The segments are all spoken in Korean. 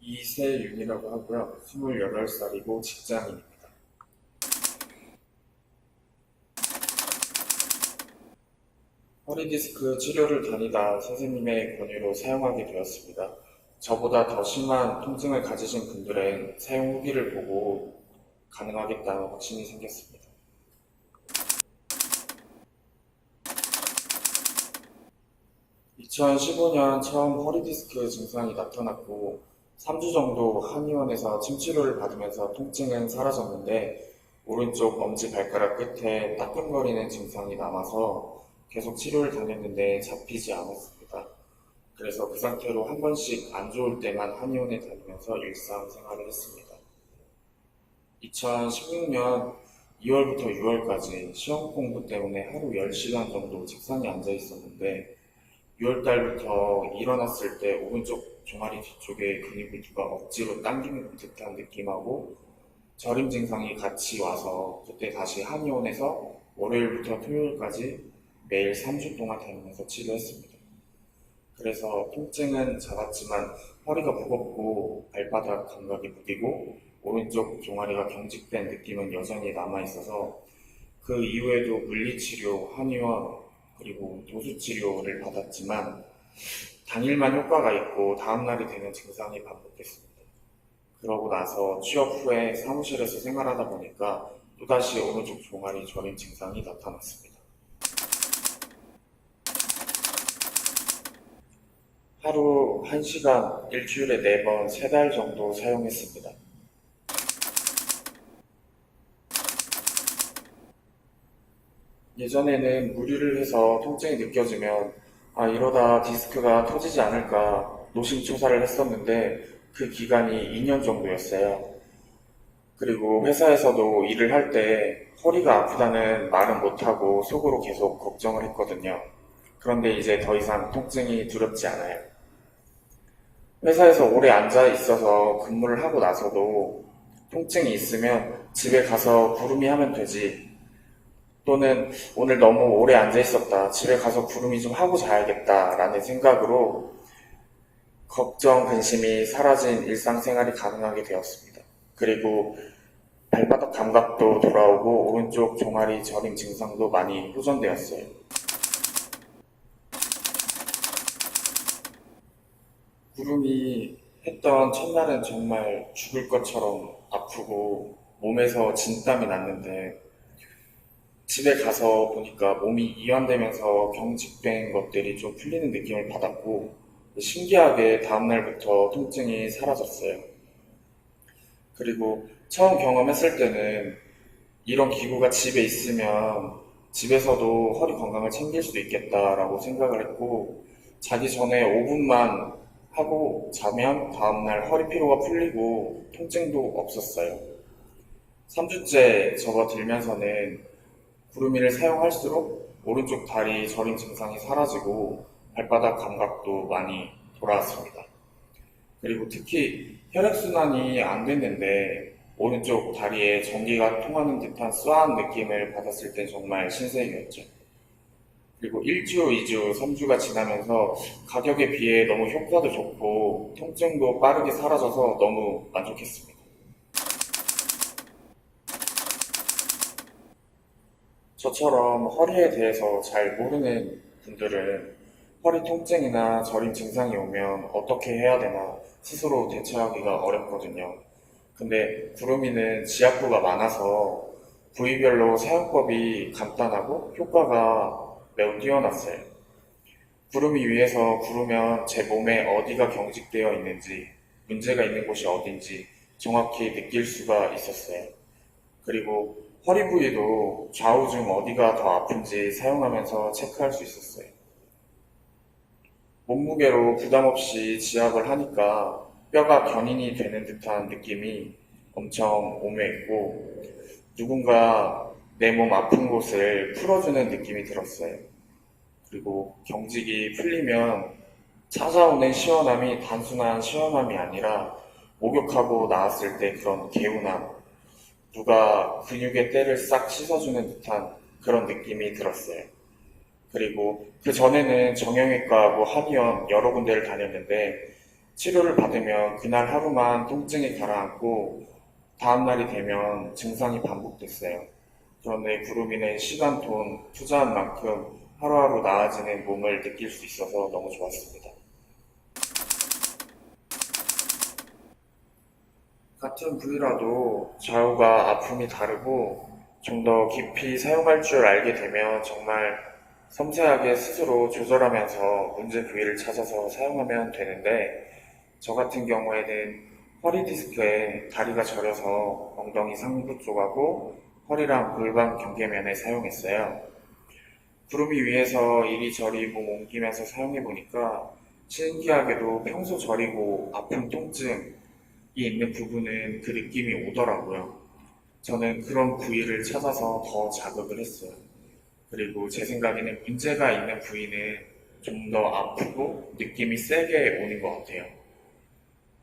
이세윤이라고 하고요. 28살이고 직장인입니다. 허리디스크 치료를 다니다 선생님의 권유로 사용하게 되었습니다. 저보다 더 심한 통증을 가지신 분들의 사용 후기를 보고 가능하겠다는 확신이 생겼습니다. 2015년 처음 허리디스크 증상이 나타났고 3주 정도 한의원에서 침치료를 받으면서 통증은 사라졌는데 오른쪽 엄지발가락 끝에 따끔거리는 증상이 남아서 계속 치료를 다녔는데 잡히지 않았습니다. 그래서 그 상태로 한 번씩 안 좋을 때만 한의원에 다니면서 일상생활을 했습니다. 2016년 2월부터 6월까지 시험 공부 때문에 하루 10시간 정도 책상에 앉아 있었는데 6월달부터 일어났을 때 오른쪽 종아리 뒤쪽에 근육을 누가 억지로 당기는 듯한 느낌하고 저림 증상이 같이 와서 그때 다시 한의원에서 월요일부터 토요일까지 매일 3주 동안 다니면서 치료했습니다. 그래서 통증은 잡았지만 허리가 무겁고 발바닥 감각이 무디고 오른쪽 종아리가 경직된 느낌은 여전히 남아있어서 그 이후에도 물리치료, 한의원, 그리고 도수치료를 받았지만 당일만 효과가 있고 다음날이 되면 증상이 반복됐습니다. 그러고 나서 취업 후에 사무실에서 생활하다 보니까 또다시 오른쪽 종아리 저림 증상이 나타났습니다. 하루 1시간 일주일에 4번, 3달 정도 사용했습니다. 예전에는 무리를 해서 통증이 느껴지면 이러다 디스크가 터지지 않을까 노심초사를 했었는데 그 기간이 2년 정도였어요. 그리고 회사에서도 일을 할 때 허리가 아프다는 말은 못하고 속으로 계속 걱정을 했거든요. 그런데 이제 더 이상 통증이 두렵지 않아요. 회사에서 오래 앉아 있어서 근무를 하고 나서도 통증이 있으면 집에 가서 구름이 하면 되지. 또는 오늘 너무 오래 앉아 있었다. 집에 가서 구름이 좀 하고 자야겠다라는 생각으로 걱정, 근심이 사라진 일상생활이 가능하게 되었습니다. 그리고 발바닥 감각도 돌아오고 오른쪽 종아리 저림 증상도 많이 호전되었어요. 구름이 했던 첫날은 정말 죽을 것처럼 아프고 몸에서 진땀이 났는데 집에 가서 보니까 몸이 이완되면서 경직된 것들이 좀 풀리는 느낌을 받았고 신기하게 다음날부터 통증이 사라졌어요. 그리고 처음 경험했을 때는 이런 기구가 집에 있으면 집에서도 허리 건강을 챙길 수도 있겠다라고 생각을 했고 자기 전에 5분만 하고 자면 다음날 허리 피로가 풀리고 통증도 없었어요. 3주째 접어들면서는 구루미를 사용할수록 오른쪽 다리 저림 증상이 사라지고 발바닥 감각도 많이 돌아왔습니다. 그리고 특히 혈액순환이 안 됐는데 오른쪽 다리에 전기가 통하는 듯한 쏘한 느낌을 받았을 때 정말 신세계였죠. 그리고 1주, 2주, 3주가 지나면서 가격에 비해 너무 효과도 좋고 통증도 빠르게 사라져서 너무 만족했습니다. 저처럼 허리에 대해서 잘 모르는 분들은 허리 통증이나 저림 증상이 오면 어떻게 해야 되나 스스로 대처하기가 어렵거든요. 근데 구루미는 지압부가 많아서 부위별로 사용법이 간단하고 효과가 매우 뛰어났어요. 구루미 위에서 구르면 제 몸에 어디가 경직되어 있는지, 문제가 있는 곳이 어딘지 정확히 느낄 수가 있었어요. 그리고 허리 부위도 좌우중 어디가 더 아픈지 사용하면서 체크할 수 있었어요. 몸무게로 부담 없이 지압을 하니까 뼈가 견인이 되는 듯한 느낌이 엄청 오묘했고 누군가 내 몸 아픈 곳을 풀어주는 느낌이 들었어요. 그리고 경직이 풀리면 찾아오는 시원함이 단순한 시원함이 아니라 목욕하고 나왔을 때 그런 개운함, 누가 근육의 때를 싹 씻어주는 듯한 그런 느낌이 들었어요. 그리고 그 전에는 정형외과하고 한의원 여러 군데를 다녔는데 치료를 받으면 그날 하루만 통증이 가라앉고 다음날이 되면 증상이 반복됐어요. 그런데 구루미는 시간, 돈, 투자한 만큼 하루하루 나아지는 몸을 느낄 수 있어서 너무 좋았습니다. 같은 부위라도 좌우가 아픔이 다르고 좀 더 깊이 사용할 줄 알게 되면 정말 섬세하게 스스로 조절하면서 문제 부위를 찾아서 사용하면 되는데 저 같은 경우에는 허리 디스크에 다리가 저려서 엉덩이 상부 쪽하고 허리랑 골반 경계면에 사용했어요. 구름이 위에서 이리저리 몸 옮기면서 사용해 보니까 신기하게도 평소 저리고 아픈 통증이 있는 부분은 그 느낌이 오더라고요. 저는 그런 부위를 찾아서 더 자극을 했어요. 그리고 제 생각에는 문제가 있는 부위는 좀 더 아프고 느낌이 세게 오는 것 같아요.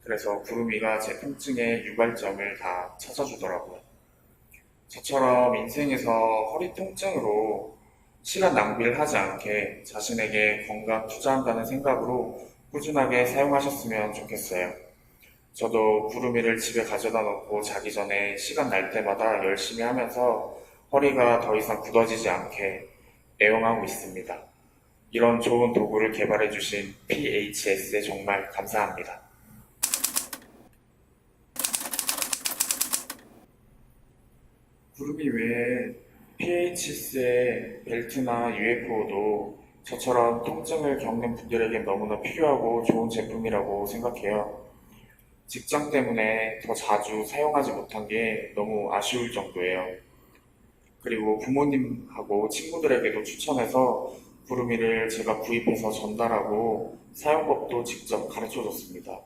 그래서 구름이가 제 통증의 유발점을 다 찾아주더라고요. 저처럼 인생에서 허리 통증으로 시간 낭비를 하지 않게 자신에게 건강 투자한다는 생각으로 꾸준하게 사용하셨으면 좋겠어요. 저도 구름이를 집에 가져다 놓고 자기 전에 시간 날 때마다 열심히 하면서 허리가 더 이상 굳어지지 않게 애용하고 있습니다. 이런 좋은 도구를 개발해주신 PHS에 정말 감사합니다. 구름이 외에 PHS의 벨트나 UFO도 저처럼 통증을 겪는 분들에게 너무나 필요하고 좋은 제품이라고 생각해요. 직장 때문에 더 자주 사용하지 못한 게 너무 아쉬울 정도예요. 그리고 부모님하고 친구들에게도 추천해서 구름이를 제가 구입해서 전달하고 사용법도 직접 가르쳐 줬습니다.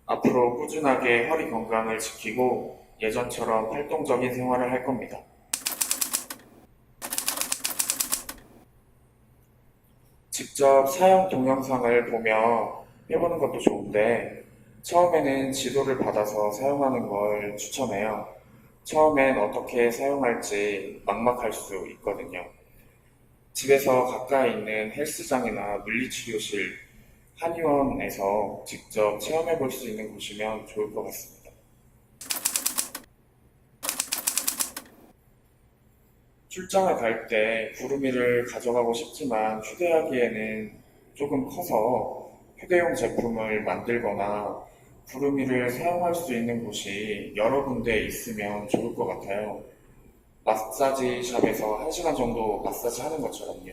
앞으로 꾸준하게 허리 건강을 지키고 예전처럼 활동적인 생활을 할 겁니다. 직접 사용 동영상을 보며 해보는 것도 좋은데 처음에는 지도를 받아서 사용하는 걸 추천해요. 처음엔 어떻게 사용할지 막막할 수 있거든요. 집에서 가까이 있는 헬스장이나 물리치료실, 한의원에서 직접 체험해 볼 수 있는 곳이면 좋을 것 같습니다. 출장을 갈 때 구루미를 가져가고 싶지만 휴대하기에는 조금 커서 휴대용 제품을 만들거나 구루미를 사용할 수 있는 곳이 여러 군데 있으면 좋을 것 같아요. 마사지 샵에서 1시간 정도 마사지 하는 것처럼요.